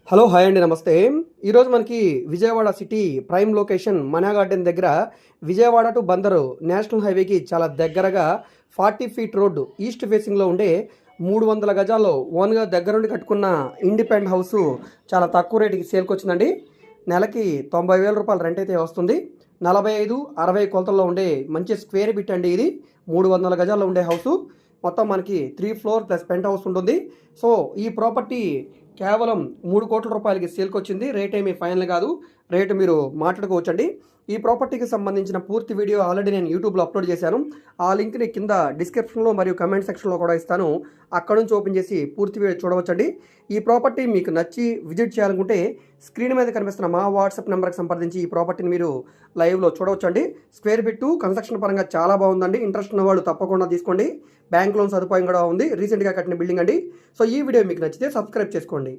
Hello hi అండి నమస్తే. ఈరోజు మనకి విజయవాడ సిటీ ప్రైమ్ లొకేషన్ మనా గార్డెన్ దగ్గర విజయవాడ టు బందరు నేషనల్ హైవేకి చాలా దగ్గరగా 40 ఫీట్ రోడ్డు ఈస్ట్ ఫేసింగ్లో ఉండే 300 గజాల్లో ఓన్గా దగ్గరుండి కట్టుకున్న ఇండిపెండెంట్ హౌస్ చాలా తక్కువ రేటుకి సేల్కి వచ్చిందండి. నెలకి 90,000 రూపాయలు రెంట్ అయితే వస్తుంది. 45-60 కొలతల్లో ఉండే మంచి స్క్వేర్ బిట్ అండి. ఇది 300 గజాల్లో ఉండే హౌసు. మొత్తం మనకి 3 ఫ్లోర్ ప్లస్ పెంట్ హౌస్ ఉంటుంది. సో ఈ ప్రాపర్టీ కేవలం 3 కోట్ల రూపాయలకి సేల్కి వచ్చింది. రేట్ ఏమీ ఫైనల్ కాదు, రేటు మీరు మాట్లాడుకోవచ్చండి. ఈ ప్రాపర్టీకి సంబంధించిన పూర్తి వీడియో ఆల్రెడీ నేను యూట్యూబ్లో అప్లోడ్ చేశాను. ఆ లింక్ని కింద డిస్క్రిప్షన్లో మరియు కమెంట్ సెక్షన్లో కూడా ఇస్తాను. అక్కడ నుంచి ఓపెన్ చేసి పూర్తి వీడియో చూడవచ్చండి. ఈ ప్రాపర్టీ మీకు నచ్చి విజిట్ చేయాలనుకుంటే స్క్రీన్ మీద కనిపిస్తున్న మా వాట్సాప్ నెంబర్కి సంప్రదించి ఈ ప్రాపర్టీని మీరు లైవ్లో చూడవచ్చండి. స్క్వేర్ బిట్టు కన్స్ట్రక్షన్ పరంగా చాలా బాగుందండి. ఇంట్రెస్ట్ ఉన్న వాళ్ళు తప్పకుండా తీసుకోండి. బ్యాంక్ లోన్ సదుపాయం కూడా ఉంది. రీసెంట్గా కట్టిన బిల్డింగ్ అండి. సో ఈ వీడియో మీకు నచ్చితే సబ్స్క్రైబ్ చేసుకోండి.